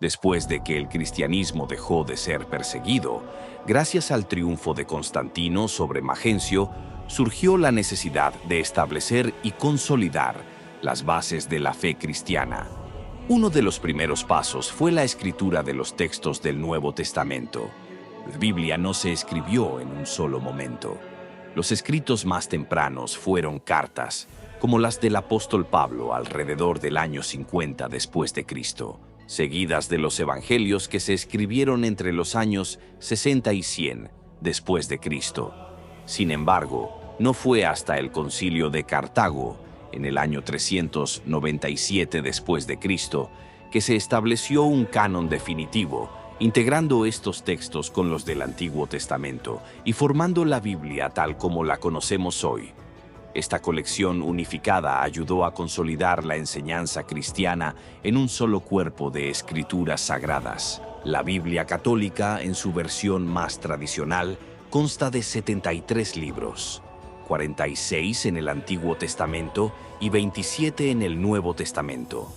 Después de que el cristianismo dejó de ser perseguido, gracias al triunfo de Constantino sobre Magencio, surgió la necesidad de establecer y consolidar las bases de la fe cristiana. Uno de los primeros pasos fue la escritura de los textos del Nuevo Testamento. La Biblia no se escribió en un solo momento. Los escritos más tempranos fueron cartas, como las del apóstol Pablo alrededor del año 50 después de Cristo, seguidas de los evangelios que se escribieron entre los años 60 y 100 después de Cristo. Sin embargo, no fue hasta el Concilio de Cartago, en el año 397 después de Cristo, que se estableció un canon definitivo, integrando estos textos con los del Antiguo Testamento y formando la Biblia tal como la conocemos hoy. Esta colección unificada ayudó a consolidar la enseñanza cristiana en un solo cuerpo de escrituras sagradas. La Biblia católica, en su versión más tradicional, consta de 73 libros, 46 en el Antiguo Testamento y 27 en el Nuevo Testamento.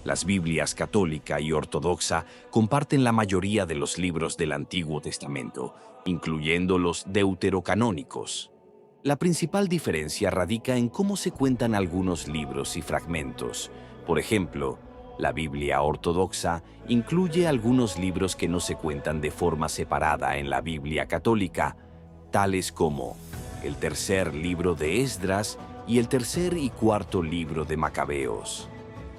Las Biblias católica y ortodoxa comparten la mayoría de los libros del Antiguo Testamento, incluyendo los deuterocanónicos. La principal diferencia radica en cómo se cuentan algunos libros y fragmentos. Por ejemplo, la Biblia ortodoxa incluye algunos libros que no se cuentan de forma separada en la Biblia católica, tales como el tercer libro de Esdras y el tercer y cuarto libro de Macabeos.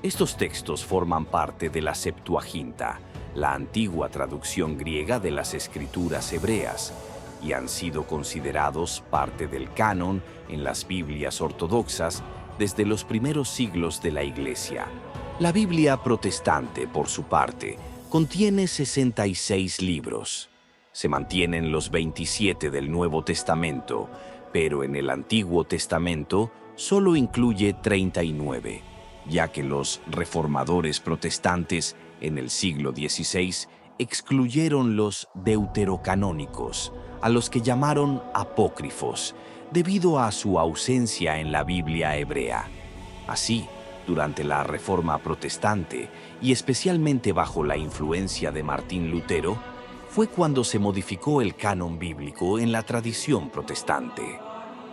Estos textos forman parte de la Septuaginta, la antigua traducción griega de las escrituras hebreas, y han sido considerados parte del canon en las Biblias ortodoxas desde los primeros siglos de la Iglesia. La Biblia protestante, por su parte, contiene 66 libros. Se mantienen los 27 del Nuevo Testamento, pero en el Antiguo Testamento solo incluye 39, ya que los reformadores protestantes en el siglo XVI excluyeron los deuterocanónicos, a los que llamaron apócrifos, debido a su ausencia en la Biblia hebrea. Así, durante la Reforma Protestante, y especialmente bajo la influencia de Martín Lutero, fue cuando se modificó el canon bíblico en la tradición protestante.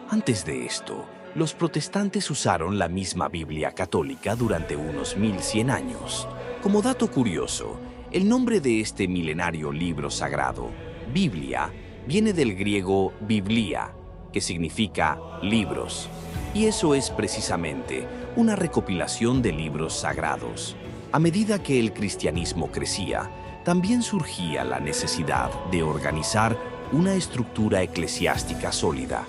Antes de esto, los protestantes usaron la misma Biblia católica durante unos 1100 años. Como dato curioso, el nombre de este milenario libro sagrado, Biblia, viene del griego biblia, que significa libros, y eso es precisamente una recopilación de libros sagrados. A medida que el cristianismo crecía, también surgía la necesidad de organizar una estructura eclesiástica sólida.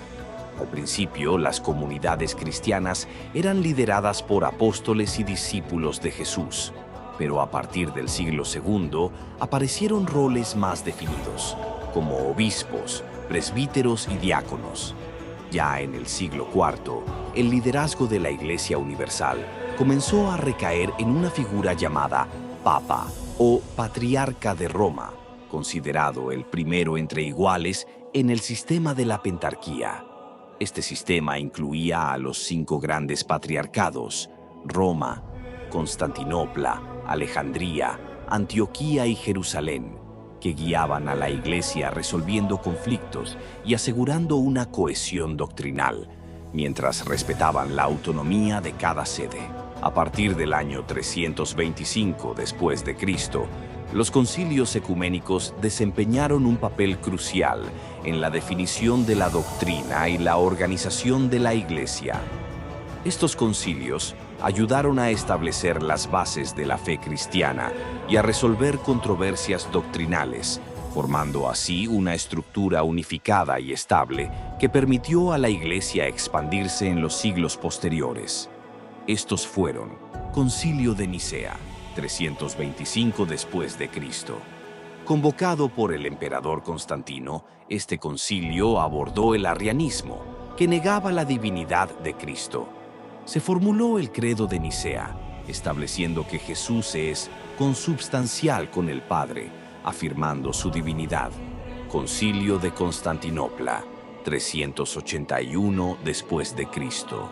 Al principio, las comunidades cristianas eran lideradas por apóstoles y discípulos de Jesús, pero a partir del siglo II aparecieron roles más definidos, como obispos, presbíteros y diáconos. Ya en el siglo IV, el liderazgo de la Iglesia Universal comenzó a recaer en una figura llamada Papa o Patriarca de Roma, considerado el primero entre iguales en el sistema de la pentarquía. Este sistema incluía a los 5 grandes patriarcados: Roma, Constantinopla, Alejandría, Antioquía y Jerusalén, que guiaban a la Iglesia resolviendo conflictos y asegurando una cohesión doctrinal, mientras respetaban la autonomía de cada sede. A partir del año 325 después de Cristo, los concilios ecuménicos desempeñaron un papel crucial en la definición de la doctrina y la organización de la Iglesia. Estos concilios ayudaron a establecer las bases de la fe cristiana y a resolver controversias doctrinales, formando así una estructura unificada y estable que permitió a la Iglesia expandirse en los siglos posteriores. Estos fueron: Concilio de Nicea, 325 después de Cristo. Convocado por el emperador Constantino, este concilio abordó el arrianismo, que negaba la divinidad de Cristo. Se formuló el Credo de Nicea, estableciendo que Jesús es consubstancial con el Padre, afirmando su divinidad. Concilio de Constantinopla, 381 después de Cristo.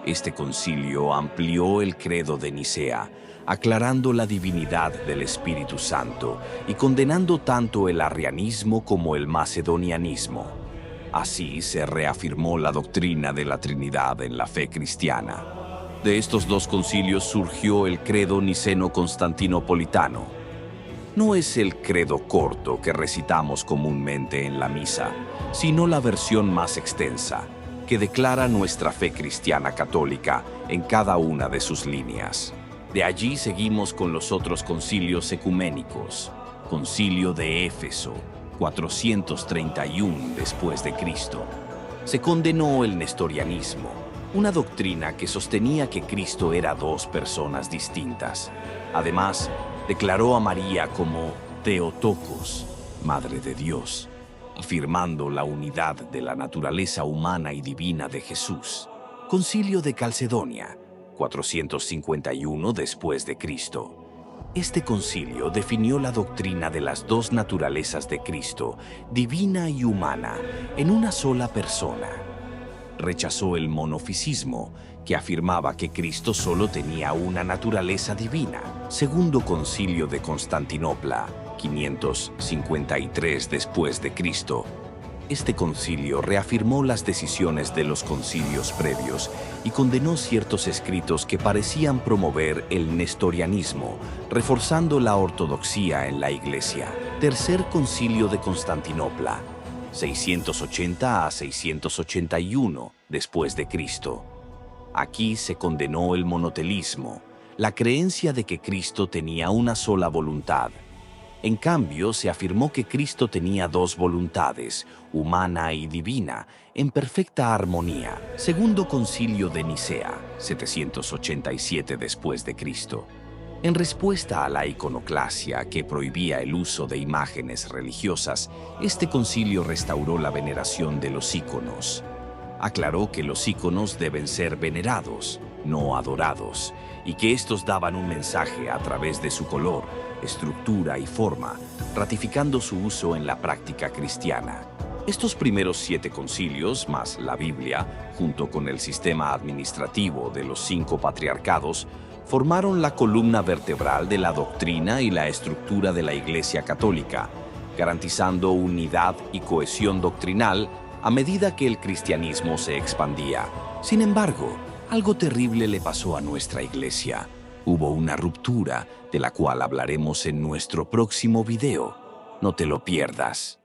Este concilio amplió el credo de Nicea, aclarando la divinidad del Espíritu Santo y condenando tanto el arrianismo como el macedonianismo. Así se reafirmó la doctrina de la Trinidad en la fe cristiana. De estos dos concilios surgió el credo niceno-constantinopolitano. No es el credo corto que recitamos comúnmente en la misa, sino la versión más extensa, que declara nuestra fe cristiana católica en cada una de sus líneas. De allí seguimos con los otros concilios ecuménicos. Concilio de Éfeso, 431 después de Cristo. Se condenó el nestorianismo, una doctrina que sostenía que Cristo era dos personas distintas. Además, declaró a María como Theotokos, Madre de Dios, afirmando la unidad de la naturaleza humana y divina de Jesús. Concilio de Calcedonia, 451 después de Cristo. Este concilio definió la doctrina de las dos naturalezas de Cristo, divina y humana, en una sola persona. Rechazó el monofisismo, que afirmaba que Cristo solo tenía una naturaleza divina. Segundo Concilio de Constantinopla, 553 después de Cristo. Este concilio reafirmó las decisiones de los concilios previos y condenó ciertos escritos que parecían promover el nestorianismo, reforzando la ortodoxia en la Iglesia. Tercer Concilio de Constantinopla, 680 a 681 después de Cristo. Aquí se condenó el monotelismo, la creencia de que Cristo tenía una sola voluntad. En cambio, se afirmó que Cristo tenía dos voluntades, humana y divina, en perfecta armonía. Segundo Concilio de Nicea, 787 después de Cristo. En respuesta a la iconoclasia que prohibía el uso de imágenes religiosas, este concilio restauró la veneración de los íconos. Aclaró que los íconos deben ser venerados, no adorados, y que estos daban un mensaje a través de su color, estructura y forma, ratificando su uso en la práctica cristiana. Estos primeros 7 concilios, más la Biblia, junto con el sistema administrativo de los 5 patriarcados, formaron la columna vertebral de la doctrina y la estructura de la Iglesia Católica, garantizando unidad y cohesión doctrinal a medida que el cristianismo se expandía. Sin embargo, algo terrible le pasó a nuestra Iglesia. Hubo una ruptura, de la cual hablaremos en nuestro próximo video. No te lo pierdas.